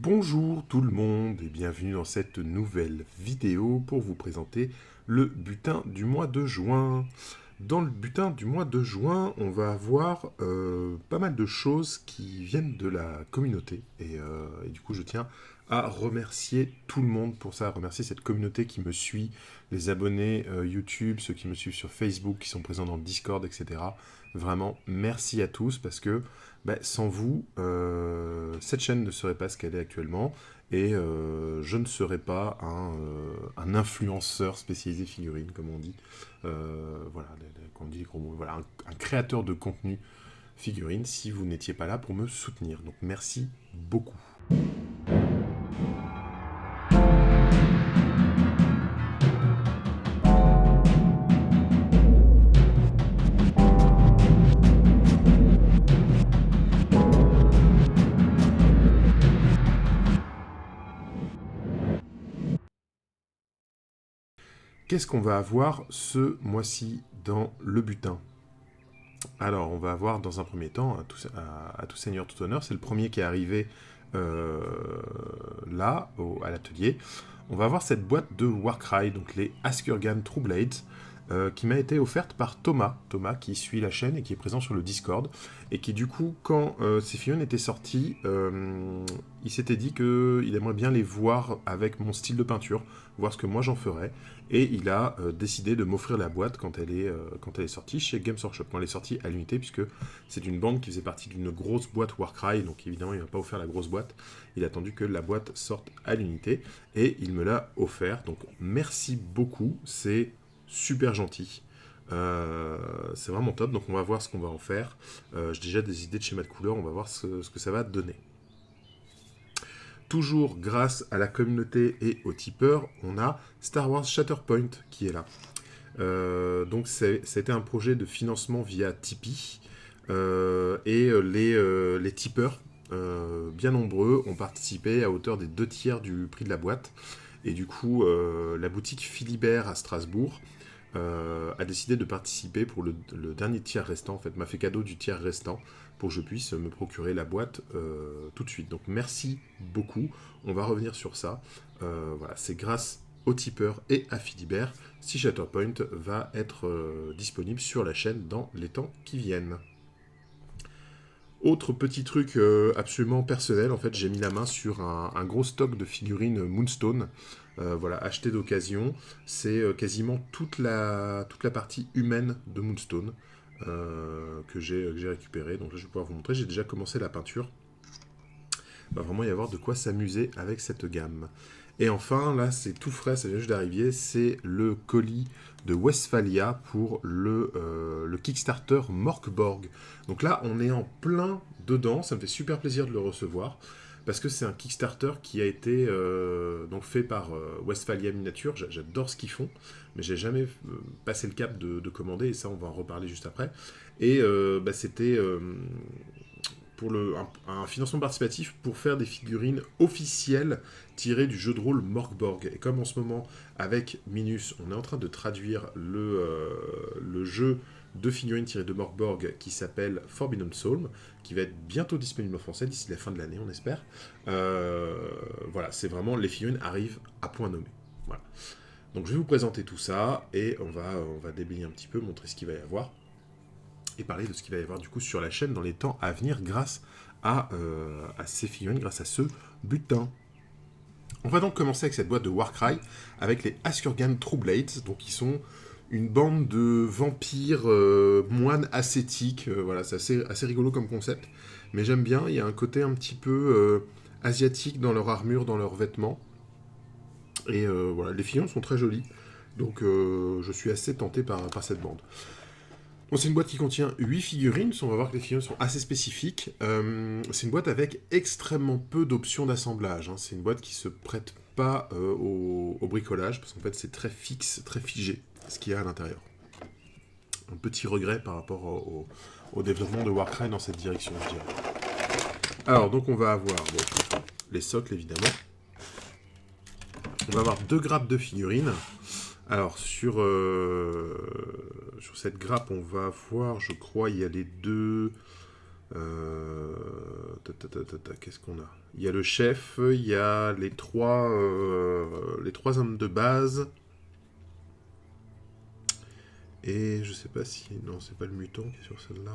Bonjour tout le monde et bienvenue dans cette nouvelle vidéo pour vous présenter le butin du mois de juin. Dans le butin du mois de juin, on va avoir pas mal de choses qui viennent de la communauté et du coup je tiens à remercier tout le monde pour ça, à remercier cette communauté qui me suit, les abonnés YouTube, ceux qui me suivent sur Facebook, qui sont présents dans le Discord, etc. Vraiment, merci à tous parce que sans vous, cette chaîne ne serait pas ce qu'elle est actuellement et je ne serais pas un influenceur spécialisé figurines, comme on dit. Voilà, quand on dit les gros mots, voilà, un créateur de contenu figurines si vous n'étiez pas là pour me soutenir. Donc merci beaucoup. Qu'est-ce qu'on va avoir ce mois-ci dans le butin? Alors, on va avoir dans un premier temps, à tout seigneur, tout honneur, c'est le premier qui est arrivé là, à l'atelier. On va avoir cette boîte de Warcry, donc les Askurgan True Blades, qui m'a été offerte par Thomas, qui suit la chaîne et qui est présent sur le Discord, et qui du coup, quand ces figurines étaient sorties, il s'était dit qu'il aimerait bien les voir avec mon style de peinture, voir ce que moi j'en ferais, et il a décidé de m'offrir la boîte quand elle est sortie chez Games Workshop. Quand elle est sortie à l'unité, puisque c'est une bande qui faisait partie d'une grosse boîte Warcry, donc évidemment il ne m'a pas offert la grosse boîte, il a attendu que la boîte sorte à l'unité, et il me l'a offert, donc merci beaucoup, c'est super gentil. C'est vraiment top, donc on va voir ce qu'on va en faire. J'ai déjà des idées de schéma de couleurs, on va voir ce que ça va donner. Toujours grâce à la communauté et aux tipeurs, on a Star Wars Shatterpoint qui est là. Donc c'était un projet de financement via Tipeee, et les tipeurs, bien nombreux, ont participé à hauteur des 2/3 du prix de la boîte. Et du coup, la boutique Philibert à Strasbourg a décidé de participer pour le dernier tiers restant, en fait, m'a fait cadeau du tiers restant pour que je puisse me procurer la boîte tout de suite. Donc merci beaucoup, on va revenir sur ça. Voilà, c'est grâce aux tipeurs et à Philibert si Shatterpoint va être disponible sur la chaîne dans les temps qui viennent. Autre petit truc absolument personnel, en fait, j'ai mis la main sur un gros stock de figurines Moonstone, voilà, acheté d'occasion. C'est quasiment toute la partie humaine de Moonstone que j'ai récupéré. Donc là, je vais pouvoir vous montrer. J'ai déjà commencé la peinture. Il va vraiment y avoir de quoi s'amuser avec cette gamme. Et enfin, là, c'est tout frais, ça vient juste d'arriver, c'est le colis de Westphalia pour le Kickstarter Morkborg. Donc là, on est en plein dedans, ça me fait super plaisir de le recevoir, parce que c'est un Kickstarter qui a été donc fait par Westphalia Miniature. J'adore ce qu'ils font, mais j'ai jamais passé le cap de commander, et ça, on va en reparler juste après. Et c'était pour un financement participatif pour faire des figurines officielles tirées du jeu de rôle Morkborg. Et comme en ce moment, avec Minus, on est en train de traduire le jeu de figurines tirées de Morkborg qui s'appelle Forbidden Psalm, qui va être bientôt disponible en français d'ici la fin de l'année, on espère. Voilà, c'est vraiment, les figurines arrivent à point nommé. Voilà. Donc je vais vous présenter tout ça et on va déblayer un petit peu, montrer ce qu'il va y avoir et parler de ce qu'il va y avoir du coup sur la chaîne dans les temps à venir grâce à ces figurines, grâce à ce butin. On va donc commencer avec cette boîte de Warcry, avec les Askurgan True Blades, donc qui sont une bande de vampires moines ascétiques. Voilà, c'est assez rigolo comme concept, mais j'aime bien, il y a un côté un petit peu asiatique dans leur armure, dans leurs vêtements. Et voilà, les figurines sont très jolies, donc je suis assez tenté par cette bande. Bon, c'est une boîte qui contient 8 figurines, on va voir que les figurines sont assez spécifiques. C'est une boîte avec extrêmement peu d'options d'assemblage, hein. C'est une boîte qui se prête pas au bricolage, parce qu'en fait c'est très fixe, très figé, ce qu'il y a à l'intérieur. Un petit regret par rapport au développement de Warcry dans cette direction, je dirais. Alors, donc on va avoir les socles, évidemment. On va avoir 2 grappes de figurines. Alors, sur cette grappe, on va voir, je crois, il y a les deux Qu'est-ce qu'on a? Il y a le chef, il y a les trois hommes de base. Et je sais pas si... Non, c'est pas le mutant qui est sur celle-là.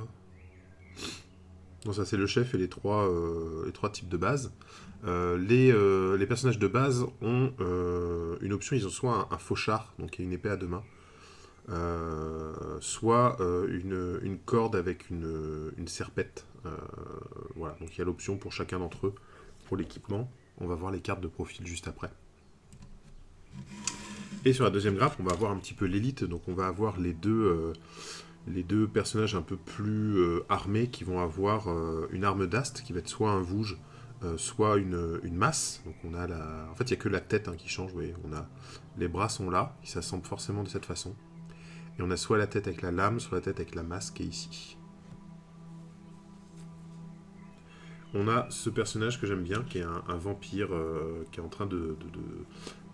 Non, ça c'est le chef et les trois types de base. Les personnages de base ont une option, ils ont soit un fauchard, donc il y a une épée à deux mains, soit une corde avec une serpette. Voilà, donc il y a l'option pour chacun d'entre eux. Pour l'équipement, on va voir les cartes de profil juste après. Et sur la deuxième graphe, on va avoir un petit peu l'élite, donc on va avoir les deux personnages un peu plus armés qui vont avoir une arme d'ast qui va être soit un vouge, soit une masse. Donc on a en fait, il n'y a que la tête qui change. Vous voyez, les bras sont là, ils s'assemblent forcément de cette façon. Et on a soit la tête avec la lame, soit la tête avec la masse qui est ici. On a ce personnage que j'aime bien, qui est un vampire qui est en train de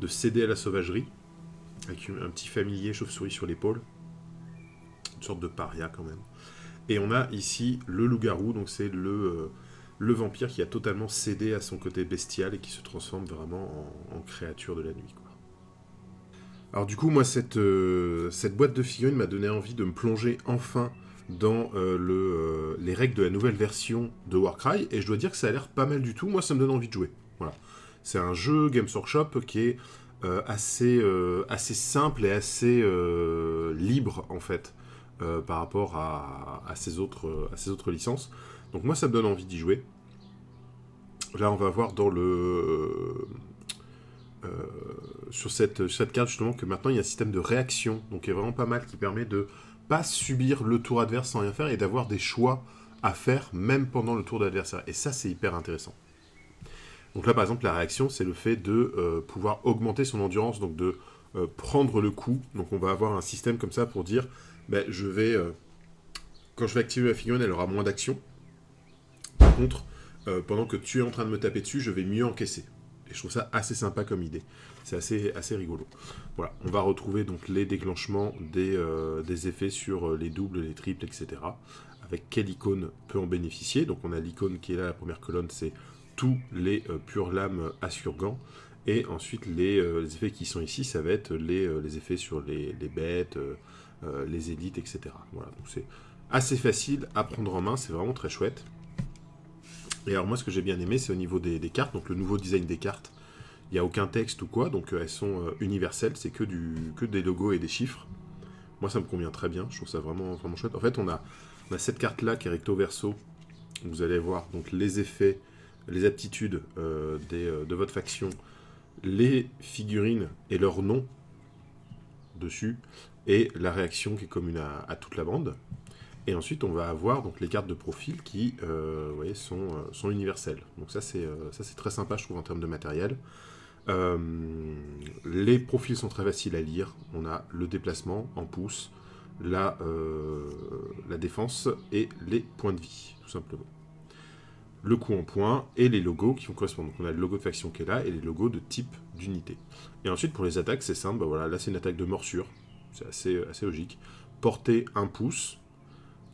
céder à la sauvagerie, avec un petit familier chauve-souris sur l'épaule. Une sorte de paria quand même. Et on a ici le loup-garou, donc c'est le vampire qui a totalement cédé à son côté bestial et qui se transforme vraiment en créature de la nuit, quoi. Alors du coup, moi, cette boîte de figurines m'a donné envie de me plonger enfin dans les règles de la nouvelle version de Warcry, et je dois dire que ça a l'air pas mal du tout. Moi, ça me donne envie de jouer. Voilà. C'est un jeu Games Workshop qui est assez simple et assez libre, en fait, par rapport à ces autres licences. Donc moi, ça me donne envie d'y jouer. Là, on va voir dans sur cette carte, justement, que maintenant, il y a un système de réaction, donc qui est vraiment pas mal, qui permet de pas subir le tour adverse sans rien faire, et d'avoir des choix à faire, même pendant le tour de l'adversaire. Et ça, c'est hyper intéressant. Donc là, par exemple, la réaction, c'est le fait de pouvoir augmenter son endurance, donc de prendre le coup. Donc on va avoir un système comme ça pour dire, je vais... quand je vais activer ma figurine, elle aura moins d'action. Par contre, pendant que tu es en train de me taper dessus, je vais mieux encaisser. Et je trouve ça assez sympa comme idée. C'est assez rigolo. Voilà, on va retrouver donc les déclenchements des effets sur les doubles, les triples, etc. Avec quelle icône peut en bénéficier. Donc on a l'icône qui est là, la première colonne, c'est tous les pures lames Assurgan. Et ensuite, les effets qui sont ici, ça va être les effets sur les bêtes, les élites, etc. Voilà, donc c'est assez facile à prendre en main, c'est vraiment très chouette. Et alors moi, ce que j'ai bien aimé, c'est au niveau des cartes, donc le nouveau design des cartes. Il n'y a aucun texte ou quoi, donc elles sont universelles, c'est que des logos et des chiffres. Moi, ça me convient très bien, je trouve ça vraiment, vraiment chouette. En fait, on a cette carte-là qui est recto verso. Vous allez voir donc les effets, les aptitudes de votre faction, les figurines et leur nom dessus, et la réaction qui est commune à toute la bande. Et ensuite, on va avoir donc les cartes de profil qui vous voyez, sont universelles. Donc ça, c'est très sympa, je trouve, en termes de matériel. Les profils sont très faciles à lire. On a le déplacement en pouces, la défense et les points de vie, tout simplement. Le coup en points et les logos qui vont correspondre. Donc on a le logo de faction qui est là et les logos de type d'unité. Et ensuite, pour les attaques, c'est simple. Voilà, là, c'est une attaque de morsure. C'est assez logique. Portée 1 pouce.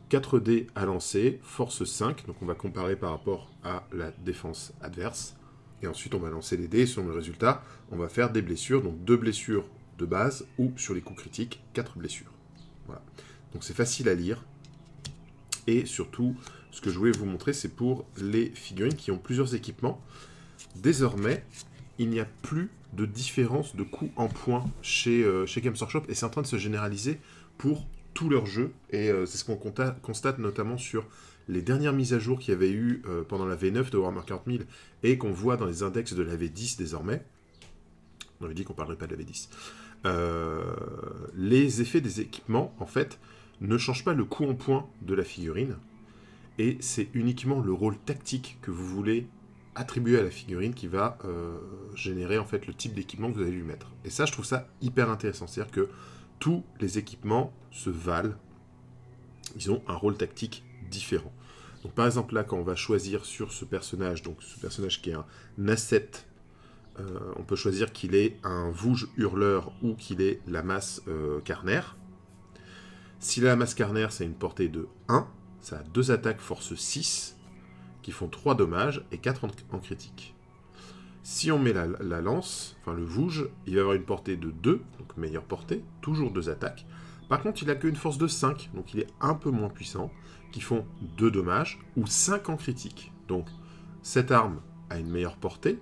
4 dés à lancer, force 5, donc on va comparer par rapport à la défense adverse. Et ensuite, on va lancer les dés, sur le résultat, on va faire des blessures, donc 2 blessures de base, ou sur les coups critiques, 4 blessures. Voilà. Donc c'est facile à lire. Et surtout, ce que je voulais vous montrer, c'est pour les figurines qui ont plusieurs équipements. Désormais, il n'y a plus de différence de coups en points chez Games Workshop, et c'est en train de se généraliser pour tous leurs jeux, et c'est ce qu'on constate notamment sur les dernières mises à jour qu'il y avait eu pendant la V9 de Warhammer 40 000, et qu'on voit dans les index de la V10 désormais. On avait dit qu'on ne parlerait pas de la V10. Les effets des équipements, en fait, ne changent pas le coup en point de la figurine, et c'est uniquement le rôle tactique que vous voulez attribuer à la figurine qui va générer en fait le type d'équipement que vous allez lui mettre. Et ça, je trouve ça hyper intéressant. C'est-à-dire que tous les équipements se valent. Ils ont un rôle tactique différent. Donc par exemple là, quand on va choisir sur ce personnage, donc ce personnage qui est un asset, on peut choisir qu'il est un vouge hurleur ou qu'il est la masse carnaire. Si la masse carnaire, c'est une portée de 1, ça a 2 attaques force 6, qui font 3 dommages et 4 en critique. Si on met la lance, enfin le vouge, il va avoir une portée de 2, donc meilleure portée, toujours 2 attaques. Par contre, il a qu'une force de 5, donc il est un peu moins puissant, qui font 2 dommages ou 5 en critique. Donc, cette arme a une meilleure portée,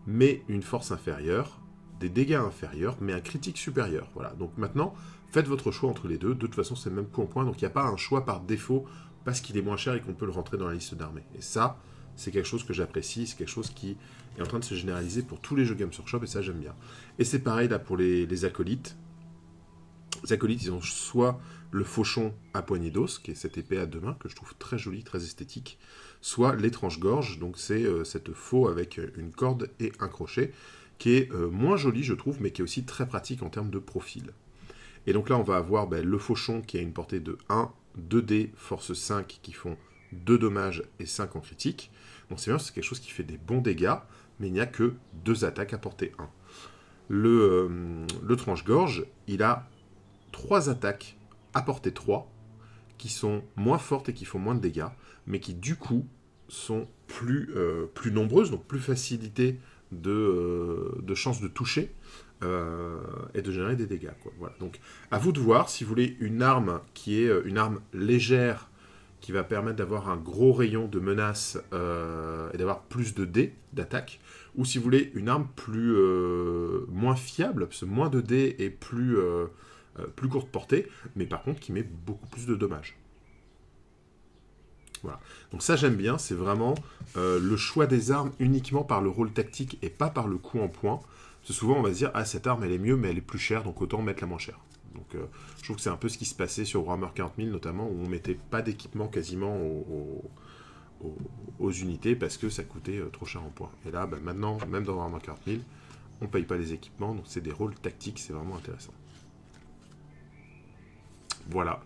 mais une force inférieure, des dégâts inférieurs, mais un critique supérieur. Voilà, donc maintenant, faites votre choix entre les deux. De toute façon, c'est le même coup en point, donc il n'y a pas un choix par défaut parce qu'il est moins cher et qu'on peut le rentrer dans la liste d'armées. Et ça, c'est quelque chose que j'apprécie, c'est quelque chose qui est en train de se généraliser pour tous les jeux Games Workshop, et ça, j'aime bien. Et c'est pareil là pour les acolytes. Les acolytes, ils ont soit le fauchon à poignée d'os, qui est cette épée à 2 mains, que je trouve très jolie, très esthétique, soit l'étrange-gorge, donc c'est cette faux avec une corde et un crochet, qui est moins jolie, je trouve, mais qui est aussi très pratique en termes de profil. Et donc là, on va avoir le fauchon qui a une portée de 1, 2D, force 5, qui font 2 dommages et 5 en critique. Donc c'est bien, c'est quelque chose qui fait des bons dégâts, mais il n'y a que 2 attaques à portée 1. Le tranche-gorge, il a 3 attaques à portée 3, qui sont moins fortes et qui font moins de dégâts, mais qui du coup sont plus nombreuses, donc plus facilité de chances de toucher et de générer des dégâts, quoi. Voilà. Donc à vous de voir si vous voulez une arme qui est une arme légère qui va permettre d'avoir un gros rayon de menace et d'avoir plus de dés d'attaque, ou si vous voulez une arme moins fiable, parce que moins de dés et plus courte portée, mais par contre qui met beaucoup plus de dommages. Voilà. Donc ça j'aime bien, c'est vraiment le choix des armes uniquement par le rôle tactique et pas par le coup en point. Parce que souvent on va se dire, ah cette arme elle est mieux mais elle est plus chère, donc autant mettre la moins chère. Donc je trouve que c'est un peu ce qui se passait sur Warhammer 40 000 notamment, où on mettait pas d'équipement quasiment aux unités parce que ça coûtait trop cher en points. Et là, maintenant, même dans Warhammer 40 000, on paye pas les équipements, donc c'est des rôles tactiques, c'est vraiment intéressant. Voilà.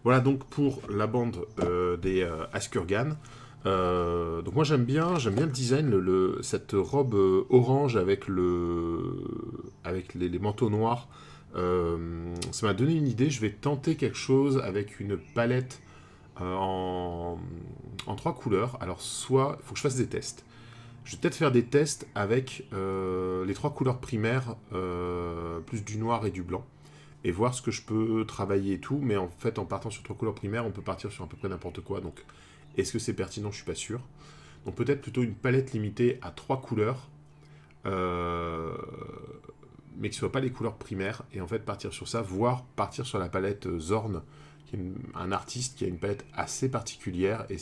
Voilà donc pour la bande des Askurgan. Donc moi j'aime bien le design, cette robe orange avec les manteaux noirs. Ça m'a donné une idée, je vais tenter quelque chose avec une palette en 3 couleurs. Alors soit, il faut que je fasse des tests. Je vais peut-être faire des tests avec les 3 couleurs primaires, plus du noir et du blanc, et voir ce que je peux travailler et tout, mais en fait en partant sur 3 couleurs primaires, on peut partir sur à peu près n'importe quoi, donc est-ce que c'est pertinent? Je suis pas sûr. Donc peut-être plutôt une palette limitée à 3 couleurs, mais que ce ne soit pas les couleurs primaires, et en fait partir sur ça, voire partir sur la palette Zorn, qui est un artiste qui a une palette assez particulière, et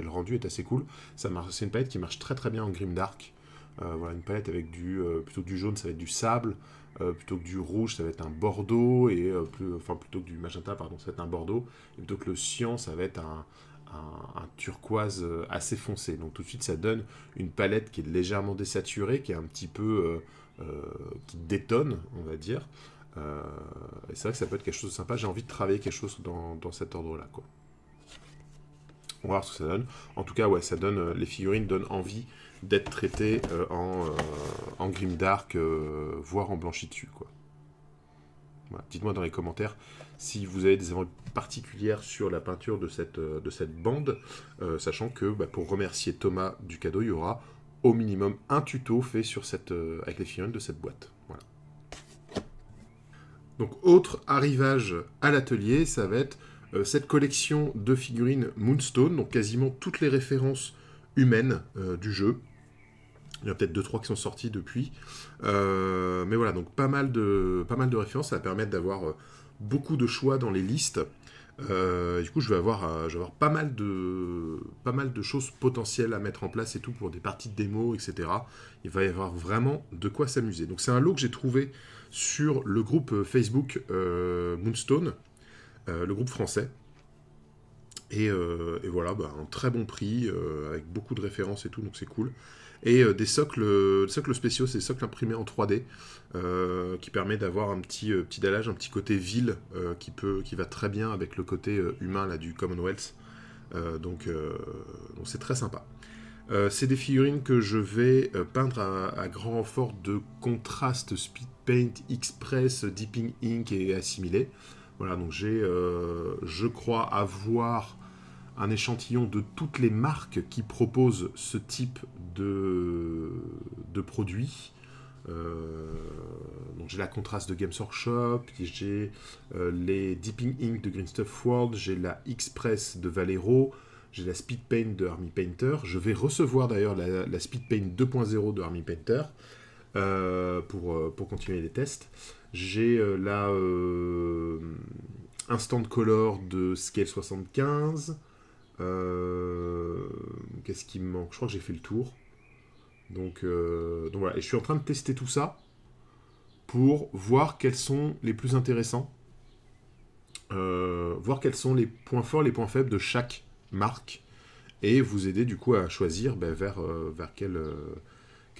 le rendu est assez cool. C'est une palette qui marche très très bien en Grimdark. Voilà, une palette avec plutôt que du jaune, ça va être du sable, plutôt que du rouge, ça va être un bordeaux, et plutôt que du magenta, pardon, ça va être un bordeaux, et plutôt que le cyan, ça va être un turquoise assez foncé. Donc tout de suite, ça donne une palette qui est légèrement désaturée, qui est un petit peu qui détonne, on va dire. Et c'est vrai que ça peut être quelque chose de sympa. J'ai envie de travailler quelque chose dans cet ordre-là, quoi. On va voir ce que ça donne. En tout cas, ouais, ça donne, les figurines donnent envie d'être traitées en grimdark, voire en blanchi dessus, quoi. Voilà. Dites-moi dans les commentaires si vous avez des envies particulières sur la peinture de cette bande, sachant que pour remercier Thomas du cadeau, il y aura au minimum un tuto fait sur avec les figurines de cette boîte. Voilà. Donc autre arrivage à l'atelier, ça va être cette collection de figurines Moonstone, donc quasiment toutes les références humaines du jeu. Il y en a peut-être 2-3 qui sont sortis depuis. Mais voilà, donc pas mal de références. Ça va permettre d'avoir beaucoup de choix dans les listes. Du coup, je vais avoir pas mal de choses potentielles à mettre en place et tout pour des parties de démo, etc. Il va y avoir vraiment de quoi s'amuser. Donc c'est un lot que j'ai trouvé sur le groupe Facebook Moonstone, le groupe français. Et voilà, un très bon prix, avec beaucoup de références et tout, donc c'est cool. Et des socles spéciaux, c'est des socles imprimés en 3D, qui permet d'avoir un petit dallage, un petit côté ville, qui va très bien avec le côté humain là, du Commonwealth. Donc c'est très sympa. C'est des figurines que je vais peindre à grand renfort de contraste, speed paint, express, dipping ink et assimilé. Voilà, donc je crois avoir un échantillon de toutes les marques qui proposent ce type de produits. Donc j'ai la Contrast de Games Workshop, j'ai les Dipping Ink de Green Stuff World, j'ai la Express de Valero, j'ai la Speed Paint de Army Painter. Je vais recevoir d'ailleurs la Speed Paint 2.0 de Army Painter pour continuer les tests. J'ai la Instant Color de Scale 75. Qu'est-ce qui me manque? Je crois que j'ai fait le tour. Donc voilà, et je suis en train de tester tout ça pour voir quels sont les plus intéressants, voir quels sont les points forts, les points faibles de chaque marque, et vous aider du coup à choisir vers quel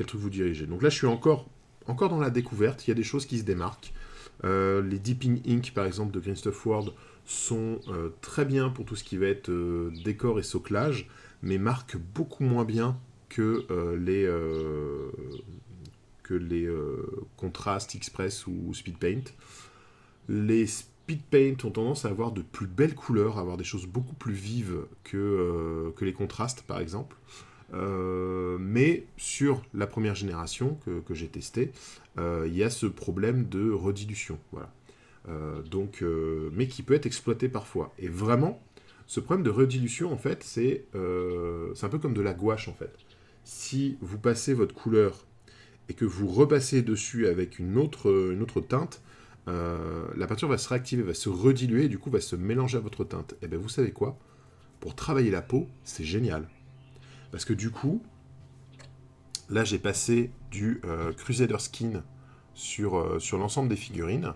truc vous dirigez. Donc là, je suis encore dans la découverte, il y a des choses qui se démarquent. Les Dipping Ink, par exemple, de Green Stuff World, sont très bien pour tout ce qui va être décor et soclage, mais marquent beaucoup moins bien que les Contrast, Express ou Speed Paint. Les Speed Paint ont tendance à avoir de plus belles couleurs, à avoir des choses beaucoup plus vives que les contrastes, par exemple. Mais sur la première génération que j'ai testée, il y a ce problème de redilution. Voilà. Mais qui peut être exploité parfois. Et vraiment, ce problème de redilution, en fait, c'est un peu comme de la gouache, en fait. Si vous passez votre couleur et que vous repassez dessus avec une autre teinte, la peinture va se réactiver, va se rediluer, et du coup va se mélanger à votre teinte. Et bien vous savez quoi? Pour travailler la peau, c'est génial. Parce que du coup, là j'ai passé du Crusader Skin sur l'ensemble des figurines.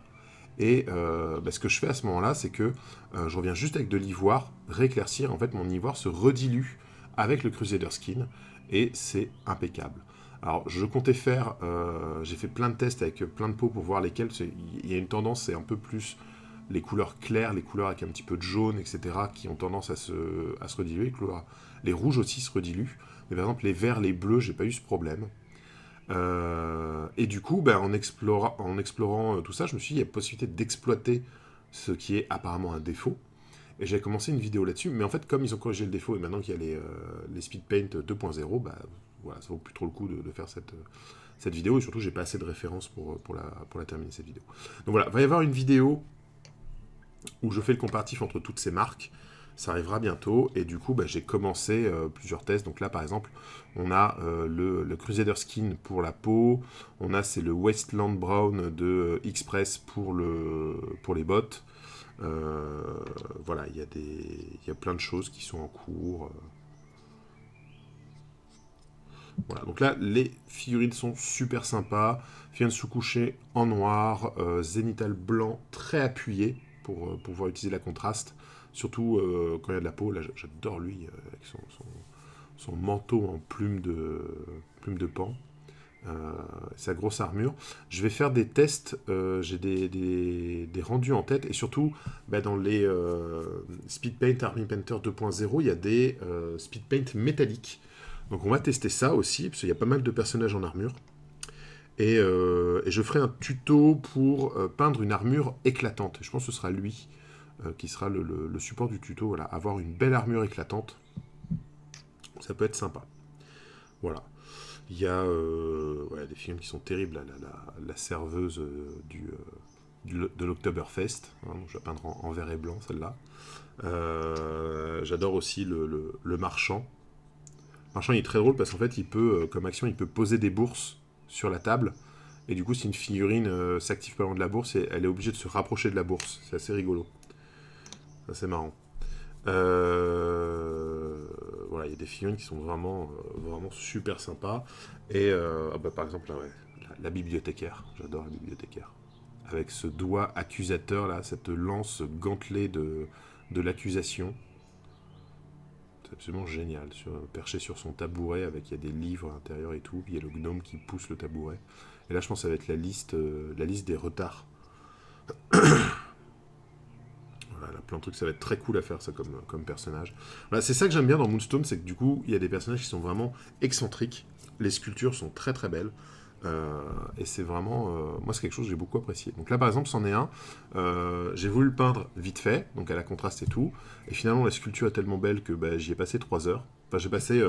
Et ce que je fais à ce moment-là, c'est que je reviens juste avec de l'ivoire, rééclaircir. En fait, mon ivoire se redilue avec le Crusader Skin, et c'est impeccable. Alors, je comptais faire... j'ai fait plein de tests avec plein de peaux pour voir lesquelles... Il y a une tendance, c'est un peu plus les couleurs claires, les couleurs avec un petit peu de jaune, etc., qui ont tendance à se rediluer. Les rouges aussi se rediluent. Mais par exemple, les verts, les bleus, j'ai pas eu ce problème. Et du coup, en explorant tout ça, je me suis dit, il y a possibilité d'exploiter ce qui est apparemment un défaut. Et j'ai commencé une vidéo là-dessus. Mais en fait, comme ils ont corrigé le défaut, et maintenant qu'il y a les Speed Paint 2.0, voilà, ça vaut plus trop le coup de faire cette vidéo. Et surtout, j'ai pas assez de références pour la terminer, cette vidéo. Donc voilà, il va y avoir une vidéo où je fais le comparatif entre toutes ces marques. Ça arrivera bientôt, et du coup, j'ai commencé plusieurs tests. Donc là, par exemple, on a le Crusader Skin pour la peau, c'est le Wasteland Brown de Express pour les bottes. Voilà, il y a plein de choses qui sont en cours. Voilà, donc là, les figurines sont super sympas. Viennent sous-coucher en noir, zénithal blanc très appuyé pour pouvoir utiliser la contraste. Surtout quand il y a de la peau, là j'adore lui avec son manteau en plume de paon, sa grosse armure. Je vais faire des tests, j'ai des rendus en tête, et surtout dans les Speed Paint Army Painter 2.0, il y a des Speed Paint métalliques. Donc on va tester ça aussi, parce qu'il y a pas mal de personnages en armure. Et je ferai un tuto pour peindre une armure éclatante. Je pense que ce sera lui qui sera le support du tuto. Voilà, avoir une belle armure éclatante, ça peut être sympa. Voilà. Il y a des films qui sont terribles. La serveuse de l'Oktoberfest. Hein, je vais peindre en vert et blanc, celle-là. J'adore aussi le marchand. Le marchand, il est très drôle parce qu'en fait, comme action, il peut poser des bourses sur la table. Et du coup, si une figurine s'active pas loin de la bourse, elle est obligée de se rapprocher de la bourse. C'est assez rigolo. C'est marrant. Voilà, il y a des figurines qui sont vraiment super sympas. Et par exemple, la bibliothécaire. J'adore la bibliothécaire. Avec ce doigt accusateur, là, cette lance gantelée de l'accusation. C'est absolument génial. Perché sur son tabouret, il y a des livres à l'intérieur et tout. Il y a le gnome qui pousse le tabouret. Et là, je pense que ça va être la liste des retards. Voilà, plein de trucs, ça va être très cool à faire ça comme personnage. Voilà, c'est ça que j'aime bien dans Moonstone, c'est que du coup, il y a des personnages qui sont vraiment excentriques. Les sculptures sont très très belles. Et c'est vraiment... moi, c'est quelque chose que j'ai beaucoup apprécié. Donc là, par exemple, c'en est un. J'ai voulu le peindre vite fait, donc à la contraste et tout. Et finalement, la sculpture est tellement belle que bah, j'y ai passé 3 heures. Enfin, j'ai passé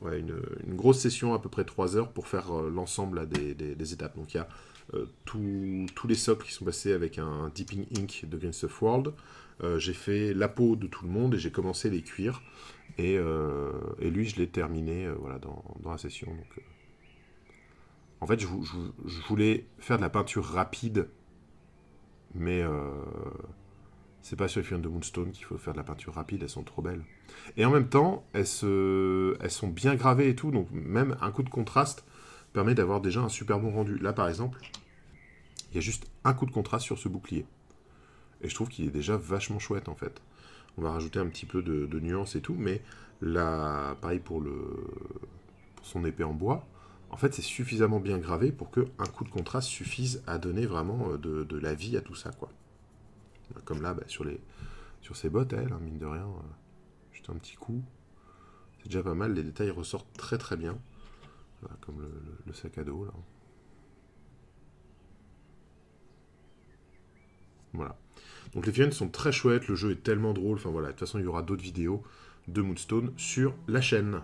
ouais, une grosse session, à peu près 3 heures, pour faire l'ensemble là, des étapes. Donc il y a tous les socles qui sont passés avec un Dipping Ink de Green Stuff World. J'ai fait la peau de tout le monde et j'ai commencé les cuirs. Et lui, je l'ai terminé voilà, dans la session. Donc, en fait, je voulais faire de la peinture rapide, mais c'est pas sur les figurines de Moonstone qu'il faut faire de la peinture rapide, elles sont trop belles. Et en même temps, elles sont bien gravées et tout, donc même un coup de contraste permet d'avoir déjà un super bon rendu. Là, par exemple, il y a juste un coup de contraste sur ce bouclier. Et je trouve qu'il est déjà vachement chouette, en fait. On va rajouter un petit peu de nuances et tout, mais là, pareil pour son épée en bois, en fait, c'est suffisamment bien gravé pour qu'un coup de contraste suffise à donner vraiment de la vie à tout ça, quoi. Comme là, bah, sur ses bottes, elle, hein, mine de rien, juste un petit coup. C'est déjà pas mal, les détails ressortent très très bien. Voilà, comme le sac à dos, là. Voilà. Donc les figurines sont très chouettes, le jeu est tellement drôle, enfin voilà, de toute façon il y aura d'autres vidéos de Moonstone sur la chaîne.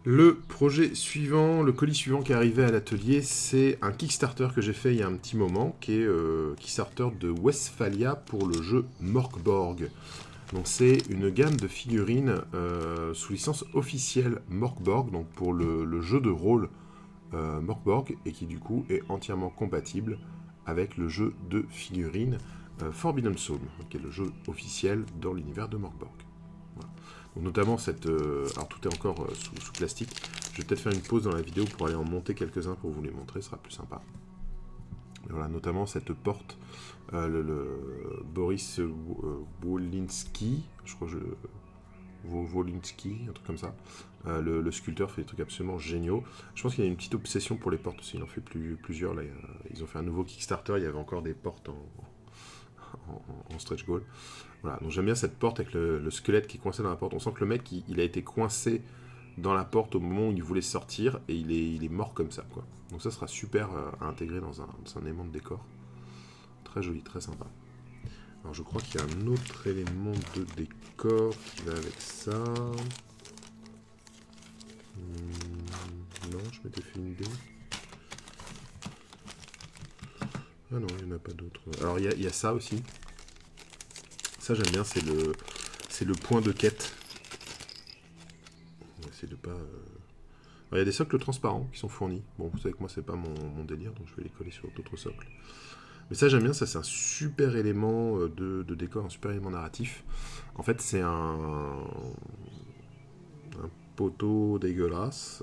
Le projet suivant, le colis suivant qui est arrivé à l'atelier, c'est un Kickstarter que j'ai fait il y a un petit moment, qui est Kickstarter de Westphalia pour le jeu Morkborg. Donc c'est une gamme de figurines sous licence officielle Morkborg, donc pour le jeu de rôle Morkborg, et qui du coup est entièrement compatible avec le jeu de figurines Forbidden Zone, qui est le jeu officiel dans l'univers de Morkborg. Voilà. Donc notamment cette... alors tout est encore sous plastique. Je vais peut-être faire une pause dans la vidéo pour aller en monter quelques-uns pour vous les montrer, ce sera plus sympa. Et voilà, notamment cette porte, le Boris Wolinski, je crois que Wolinski, un truc comme ça. Le sculpteur fait des trucs absolument géniaux. Je pense qu'il y a une petite obsession pour les portes aussi, il en fait plusieurs. Là, ils ont fait un nouveau Kickstarter, il y avait encore des portes en stretch goal. Voilà, donc j'aime bien cette porte avec le squelette qui est coincé dans la porte. On sent que le mec, il a été coincé dans la porte au moment où il voulait sortir et il est mort comme ça, quoi. Donc ça sera super à intégrer dans un élément de décor. Très joli, très sympa. Alors je crois qu'il y a un autre élément de décor qui va avec ça. Non, je m'étais fait une idée. Ah non, il n'y en a pas d'autres. Alors il y a ça aussi. Ça j'aime bien, c'est le point de quête. On va essayer de pas... Alors, il y a des socles transparents qui sont fournis. Bon, vous savez que moi c'est pas mon délire, donc je vais les coller sur d'autres socles. Mais ça j'aime bien, ça c'est un super élément de décor, un super élément narratif. En fait c'est un poteau dégueulasse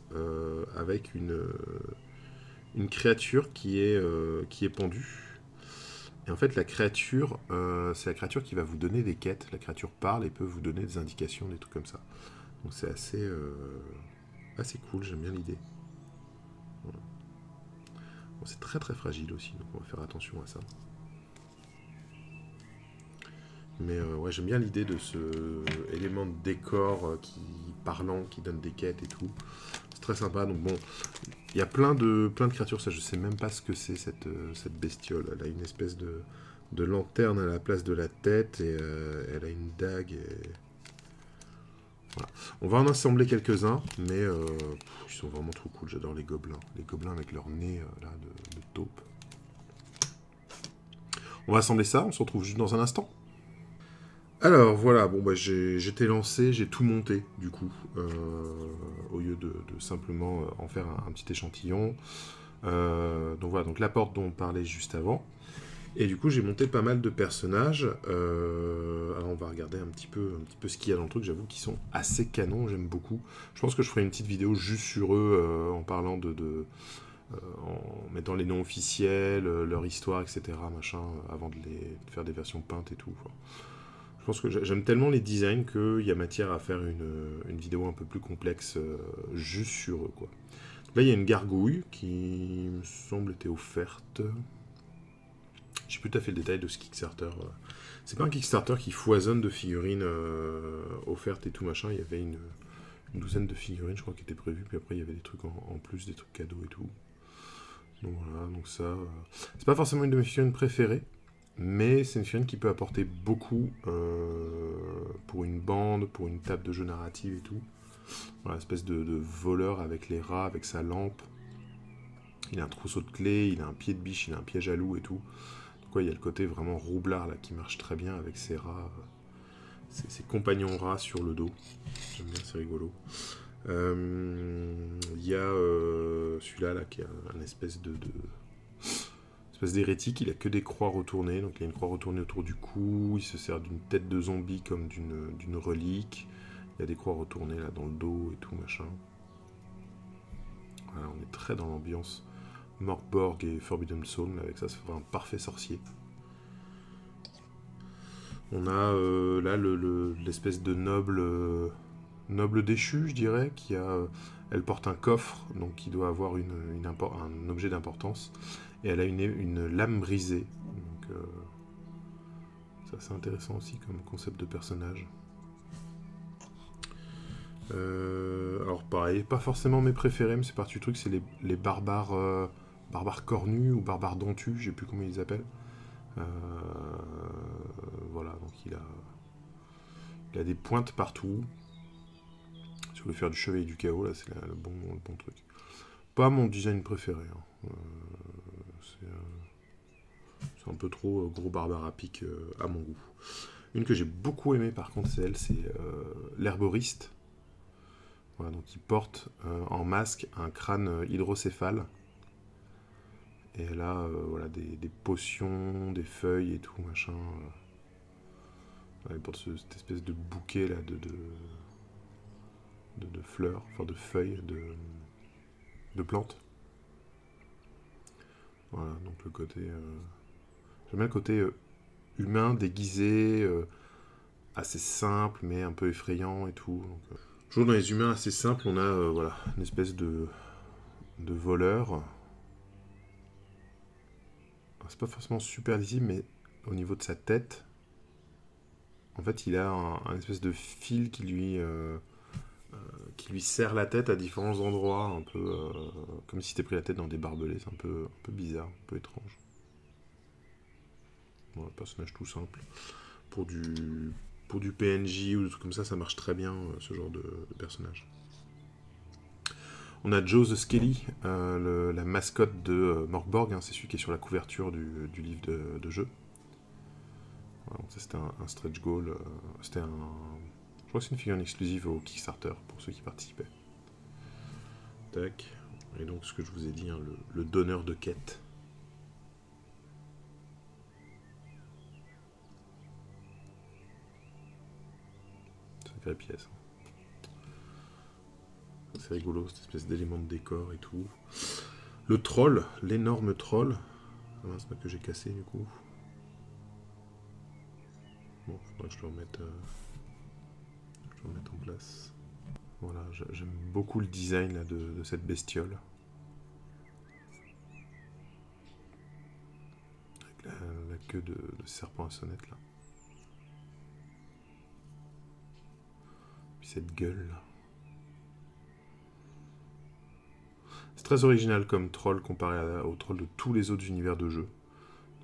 avec une créature qui est pendue. Et en fait la créature, c'est la créature qui va vous donner des quêtes. La créature parle et peut vous donner des indications, des trucs comme ça. Donc c'est assez cool, j'aime bien l'idée. Voilà. Bon, c'est très très fragile aussi, donc on va faire attention à ça. Mais ouais, j'aime bien l'idée de ce élément de décor parlant, qui donne des quêtes et tout. C'est très sympa. Donc bon, il y a plein de créatures. Ça, je sais même pas ce que c'est cette bestiole. Elle a une espèce de lanterne à la place de la tête et elle a une dague. Voilà. On va en assembler quelques-uns, mais ils sont vraiment trop cool. J'adore les gobelins. Les gobelins avec leur nez là de taupe. On va assembler ça. On se retrouve juste dans un instant. Alors voilà, bon bah j'étais lancé, j'ai tout monté du coup, au lieu de simplement en faire un petit échantillon. Donc voilà, donc la porte dont on parlait juste avant. Et du coup j'ai monté pas mal de personnages. Alors on va regarder un petit peu ce qu'il y a dans le truc, j'avoue qu'ils sont assez canons, j'aime beaucoup. Je pense que je ferai une petite vidéo juste sur eux, en parlant en mettant les noms officiels, leur histoire, etc. Machin, avant de faire des versions peintes et tout. Enfin, je pense que j'aime tellement les designs qu'il y a matière à faire une vidéo un peu plus complexe juste sur eux, quoi. Là, il y a une gargouille qui me semble était offerte. J'ai plus tout à fait le détail de ce Kickstarter. C'est pas un Kickstarter qui foisonne de figurines offertes et tout machin. Il y avait une douzaine de figurines, je crois, qui étaient prévues. Puis après, il y avait des trucs en plus, des trucs cadeaux et tout. Donc voilà, donc ça... c'est pas forcément une de mes figurines préférées, mais c'est une figurine qui peut apporter beaucoup pour une bande, pour une table de jeu narrative et tout. Voilà, espèce de voleur avec les rats, avec sa lampe. Il a un trousseau de clés, il a un pied de biche, il a un piège à loup et tout. Donc ouais, il y a le côté vraiment roublard là qui marche très bien avec ses rats, ses compagnons rats sur le dos. J'aime bien, c'est rigolo. Il y a celui-là là, qui a un espèce espèce d'hérétique, il a que des croix retournées, donc il a une croix retournée autour du cou, il se sert d'une tête de zombie comme d'une relique, il y a des croix retournées là dans le dos et tout machin. Voilà, on est très dans l'ambiance Morkborg et Forbidden Zone, avec ça, c'est un parfait sorcier. On a là l'espèce de noble déchu, je dirais, qui a... elle porte un coffre, donc qui doit avoir un objet d'importance. Et elle a une lame brisée. Donc ça, c'est intéressant aussi comme concept de personnage. Alors pareil, pas forcément mes préférés, mais c'est parti du truc, c'est les barbares... barbares cornus ou barbares dentus, je sais plus comment ils les appellent. Voilà, donc il a des pointes partout. Si vous voulez faire du chevalier du chaos, là c'est le bon truc. Pas mon design préféré. Hein. C'est un peu trop gros barbare à pic à mon goût. Une que j'ai beaucoup aimée par contre, c'est l'herboriste. Voilà, donc il porte en masque un crâne hydrocéphale. Et elle a voilà, des potions, des feuilles et tout, machin. Elle porte cette espèce de bouquet là de fleurs, enfin de feuilles, de plantes. Voilà, donc le côté... j'aime bien le côté humain, déguisé, assez simple, mais un peu effrayant et tout. Donc, toujours dans les humains assez simples, on a voilà, une espèce de voleur. C'est pas forcément super lisible, mais au niveau de sa tête, en fait, il a un espèce de fil qui lui serre la tête à différents endroits, un peu comme si t'es pris la tête dans des barbelés. C'est un peu bizarre, un peu étrange. Bon, un personnage tout simple. Pour du PNJ ou des trucs comme ça marche très bien, ce genre de personnage. On a Joe the Skelly, la mascotte de Morkborg, hein, c'est celui qui est sur la couverture du livre de jeu. Voilà, ça c'était un stretch goal, je crois que c'est une figurine exclusive au Kickstarter pour ceux qui participaient. Tac. Et donc ce que je vous ai dit, hein, le donneur de quête. Sacrée pièce. C'est rigolo, cette espèce d'élément de décor et tout. Le troll, l'énorme troll. Ah, c'est pas que j'ai cassé du coup. Bon, faudrait que je le remette en place. Voilà, j'aime beaucoup le design là, de cette bestiole. Avec la queue de serpent à sonnette là. Puis cette gueule là. C'est très original comme troll comparé au troll de tous les autres univers de jeu.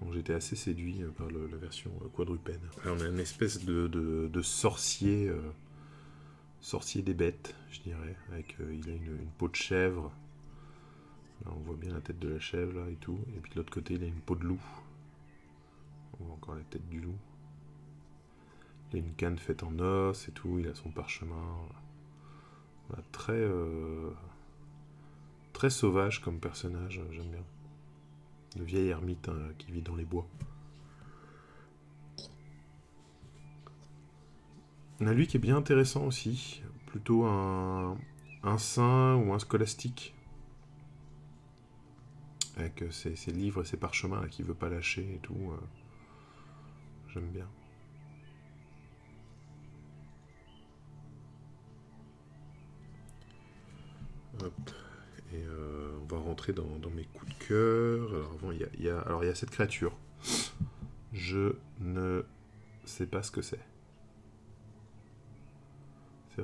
Donc j'étais assez séduit par la version quadrupède. Alors, on a une espèce de sorcier, sorcier des bêtes, je dirais. Il a une peau de chèvre. Là, on voit bien la tête de la chèvre là et tout. Et puis de l'autre côté, il a une peau de loup. On voit encore la tête du loup. Il a une canne faite en os et tout. Il a son parchemin. Voilà, très sauvage comme personnage, j'aime bien. Le vieil ermite qui vit dans les bois. On a lui qui est bien intéressant aussi. Plutôt un saint ou un scolastique. Avec ses livres et ses parchemins qu'il veut pas lâcher et tout. J'aime bien. Hop. Et on va rentrer dans mes coups de cœur. Alors avant, il y a cette créature. Je ne sais pas ce que c'est.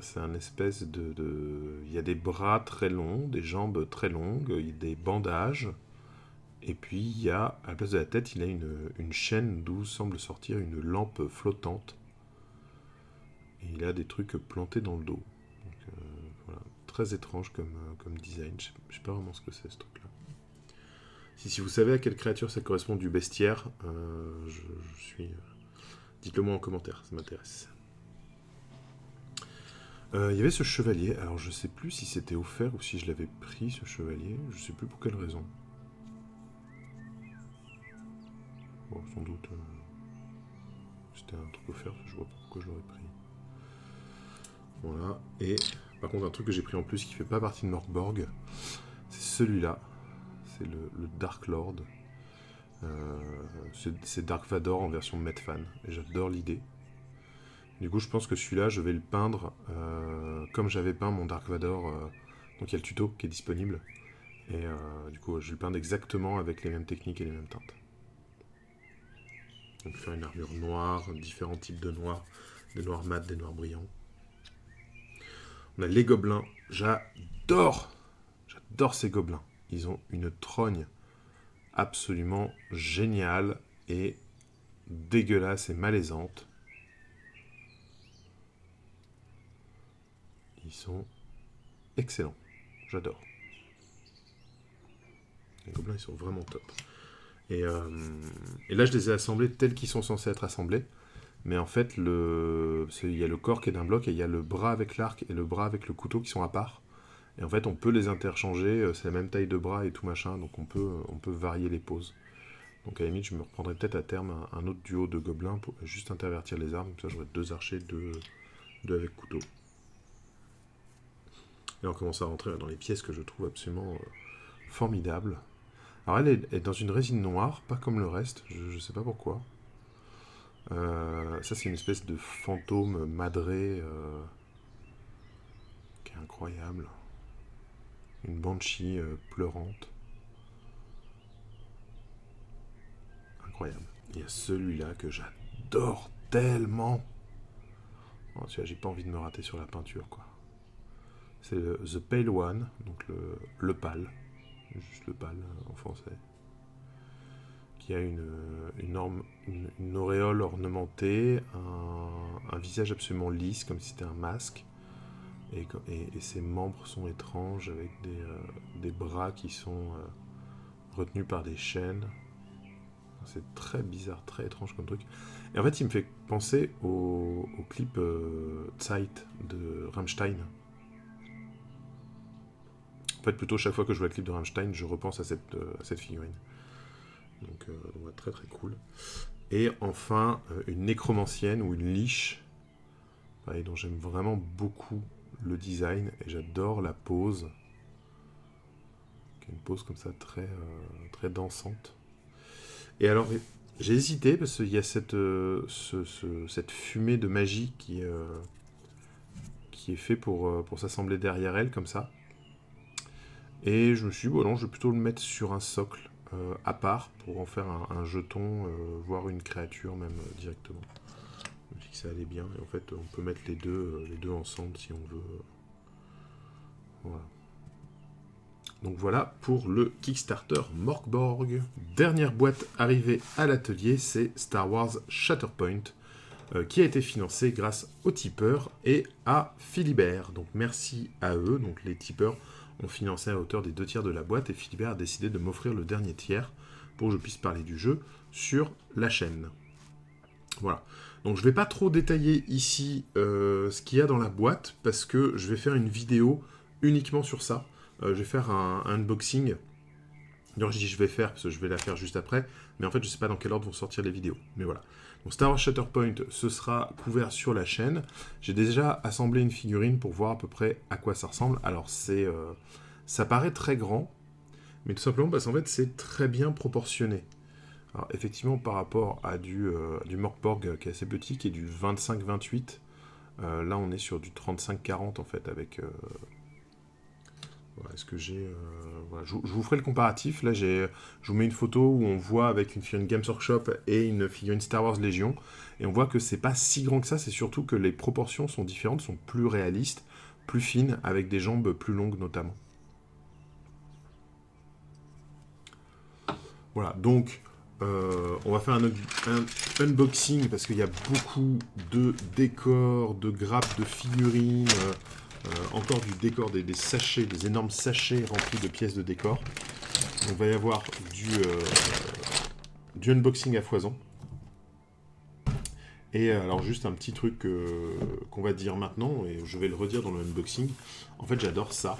C'est un espèce il y a des bras très longs, des jambes très longues, il y a des bandages, Et puis il y a, à la place de la tête, il a une chaîne d'où semble sortir une lampe flottante. Et il a des trucs plantés dans le dos. Donc, voilà. Très étrange comme design. Je sais pas vraiment ce que c'est ce truc-là. Si vous savez à quelle créature ça correspond du bestiaire, je suis... dites-le moi en commentaire, ça m'intéresse. Il y avait ce chevalier, alors je sais plus si c'était offert ou si je l'avais pris ce chevalier, je sais plus pour quelle raison. Bon, sans doute c'était un truc offert, je vois pas pourquoi je l'aurais pris. Voilà, et par contre un truc que j'ai pris en plus qui fait pas partie de Morkborg, c'est celui-là, c'est le Dark Lord. C'est Dark Vador en version Medfan, et j'adore l'idée. Du coup, je pense que celui-là, je vais le peindre comme j'avais peint mon Dark Vador. Donc, il y a le tuto qui est disponible. Et du coup, je vais le peindre exactement avec les mêmes techniques et les mêmes teintes. Donc, faire une armure noire, différents types de noirs, des noirs mat, des noirs brillants. On a les gobelins. J'adore ces gobelins. Ils ont une trogne absolument géniale et dégueulasse et malaisante. Ils sont excellents. J'adore. Les gobelins, ils sont vraiment top. Et là, je les ai assemblés tels qu'ils sont censés être assemblés. Mais en fait, il y a le corps qui est d'un bloc et il y a le bras avec l'arc et le bras avec le couteau qui sont à part. Et en fait, on peut les interchanger. C'est la même taille de bras et tout machin. Donc, on peut varier les poses. Donc, à la limite, je me reprendrai peut-être à terme un autre duo de gobelins pour juste intervertir les armes. Comme ça, j'aurai 2 archers, 2 avec couteau. Et on commence à rentrer dans les pièces que je trouve absolument formidables. Alors elle est dans une résine noire, pas comme le reste, je sais pas pourquoi. Ça c'est une espèce de fantôme madré qui est incroyable. Une banshee pleurante. Incroyable. Il y a celui-là que j'adore tellement. Oh, celui-là, j'ai pas envie de me rater sur la peinture, quoi. C'est le The Pale One, donc le pâle, juste le pâle en français, qui a une auréole ornementée, un visage absolument lisse, comme si c'était un masque, et ses membres sont étranges, avec des bras qui sont retenus par des chaînes. C'est très bizarre, très étrange comme truc. Et en fait, il me fait penser au clip Zeit de Rammstein. En fait, plutôt chaque fois que je vois le clip de Rammstein, je repense à cette figurine. Donc, très très cool. Et enfin, une nécromancienne ou une liche, pareil, dont j'aime vraiment beaucoup le design et j'adore la pose. Une pose comme ça très, très dansante. Et alors, j'ai hésité parce qu'il y a cette fumée de magie qui est fait pour s'assembler derrière elle, comme ça. Et je me suis dit, bon non, je vais plutôt le mettre sur un socle à part pour en faire un jeton, voire une créature même directement. Je me suis dit que ça allait bien. Et en fait, on peut mettre les deux ensemble si on veut. Voilà. Donc voilà pour le Kickstarter Morkborg. Dernière boîte arrivée à l'atelier, c'est Star Wars Shatterpoint, qui a été financé grâce aux tipeurs et à Philibert. Donc merci à eux. Donc les tipeurs ont financé à hauteur des 2 tiers de la boîte et Philibert a décidé de m'offrir le dernier tiers pour que je puisse parler du jeu sur la chaîne. Voilà. Donc je ne vais pas trop détailler ici ce qu'il y a dans la boîte parce que je vais faire une vidéo uniquement sur ça. Je vais faire un unboxing. D'ailleurs, je dis je vais faire parce que je vais la faire juste après. Mais en fait, je ne sais pas dans quel ordre vont sortir les vidéos. Mais voilà. Donc Star Wars Shatterpoint, ce sera couvert sur la chaîne. J'ai déjà assemblé une figurine pour voir à peu près à quoi ça ressemble. Alors, ça paraît très grand. Mais tout simplement parce qu'en fait, c'est très bien proportionné. Alors, effectivement, par rapport à du Morkborg qui est assez petit, qui est du 25-28, là, on est sur du 35-40 en fait, avec... Voilà, est-ce que j'ai... voilà, je vous ferai le comparatif. Là, je vous mets une photo où on voit avec une figurine Games Workshop et une figurine Star Wars Légion. Et on voit que c'est pas si grand que ça. C'est surtout que les proportions sont différentes, sont plus réalistes, plus fines, avec des jambes plus longues notamment. Voilà, donc on va faire un unboxing parce qu'il y a beaucoup de décors, de grappes, de figurines, encore du décor, des sachets, des énormes sachets remplis de pièces de décor. Donc, il va y avoir du unboxing à foison. Et alors juste un petit truc qu'on va dire maintenant, et je vais le redire dans le unboxing. En fait, j'adore ça.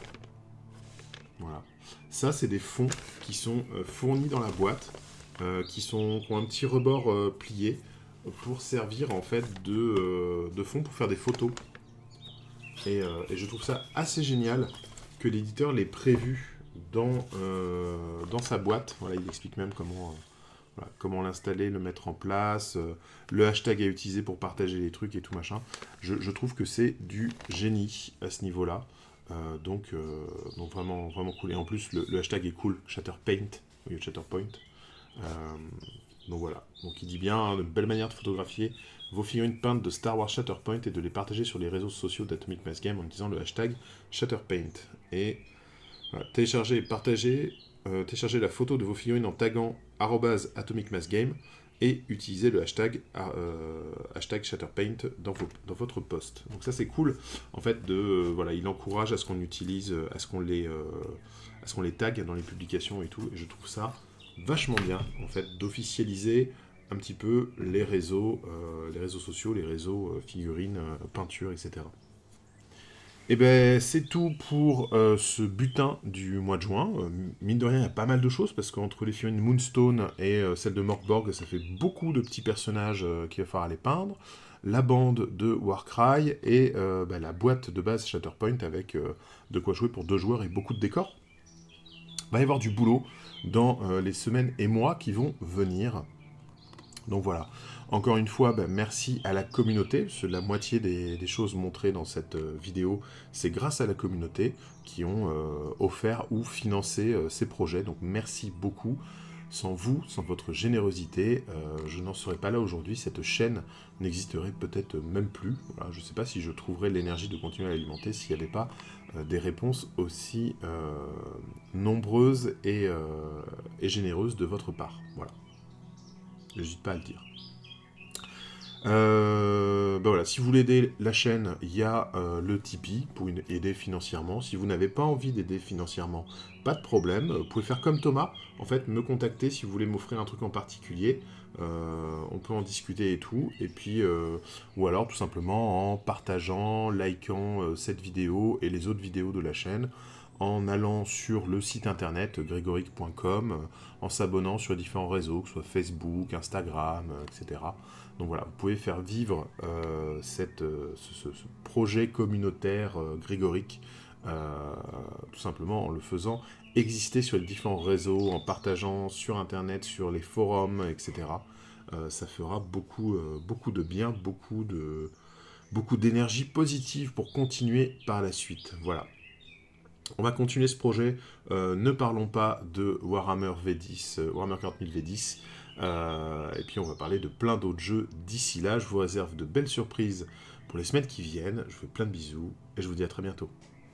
Voilà. Ça, c'est des fonds qui sont fournis dans la boîte, qui ont un petit rebord plié pour servir en fait de fond pour faire des photos. Et je trouve ça assez génial que l'éditeur l'ait prévu dans sa boîte. Voilà, il explique même comment l'installer, le mettre en place, le hashtag à utiliser pour partager les trucs et tout machin. Je trouve que c'est du génie à ce niveau-là. Donc vraiment, vraiment cool. Et en plus, le hashtag est cool, Shatterpaint, au lieu de Shatterpoint. Donc voilà. Donc il dit bien, hein, une belle manière de photographier vos figurines peintes de Star Wars Shatterpoint et de les partager sur les réseaux sociaux d'Atomic Mass Game en utilisant le hashtag Shatterpaint. Et voilà, télécharger et partager, télécharger la photo de vos figurines en taguant @Atomic Mass Game et utiliser le hashtag Shatterpaint dans votre post. Donc ça c'est cool, en fait, voilà, il encourage à ce qu'on utilise, à ce qu'on les tague dans les publications et tout, et je trouve ça vachement bien, en fait, d'officialiser un petit peu les réseaux sociaux, les réseaux figurines, peinture, etc. Et ben c'est tout pour ce butin du mois de juin. Mine de rien, il y a pas mal de choses, parce qu'entre les figurines Moonstone et celle de Morkborg, ça fait beaucoup de petits personnages qu'il va falloir les peindre. La bande de Warcry et la boîte de base Shatterpoint avec de quoi jouer pour 2 joueurs et beaucoup de décors. Il va y avoir du boulot dans les semaines et mois qui vont venir. Donc voilà. Encore une fois, merci à la communauté, parce que la moitié des choses montrées dans cette vidéo, c'est grâce à la communauté qui ont offert ou financé ces projets. Donc merci beaucoup. Sans vous, sans votre générosité, je n'en serais pas là aujourd'hui. Cette chaîne n'existerait peut-être même plus. Voilà, je ne sais pas si je trouverais l'énergie de continuer à l'alimenter s'il n'y avait pas des réponses aussi nombreuses et généreuses de votre part. Voilà. N'hésite pas à le dire. Voilà, si vous voulez aider la chaîne, il y a le Tipeee pour aider financièrement. Si vous n'avez pas envie d'aider financièrement, pas de problème. Vous pouvez faire comme Thomas, en fait, me contacter si vous voulez m'offrir un truc en particulier. On peut en discuter et tout. Et puis, ou alors tout simplement en partageant, likant cette vidéo et les autres vidéos de la chaîne, en allant sur le site internet gregoric.com, en s'abonnant sur les différents réseaux, que ce soit Facebook, Instagram, etc. Donc voilà, vous pouvez faire vivre ce projet communautaire grégorique, tout simplement en le faisant exister sur les différents réseaux, en partageant sur Internet, sur les forums, etc. Ça fera beaucoup de bien, beaucoup d'énergie positive pour continuer par la suite. Voilà. On va continuer ce projet. Ne parlons pas de Warhammer V10, Warhammer 40 000 V10. Et puis on va parler de plein d'autres jeux d'ici là. Je vous réserve de belles surprises pour les semaines qui viennent. Je vous fais plein de bisous et je vous dis à très bientôt.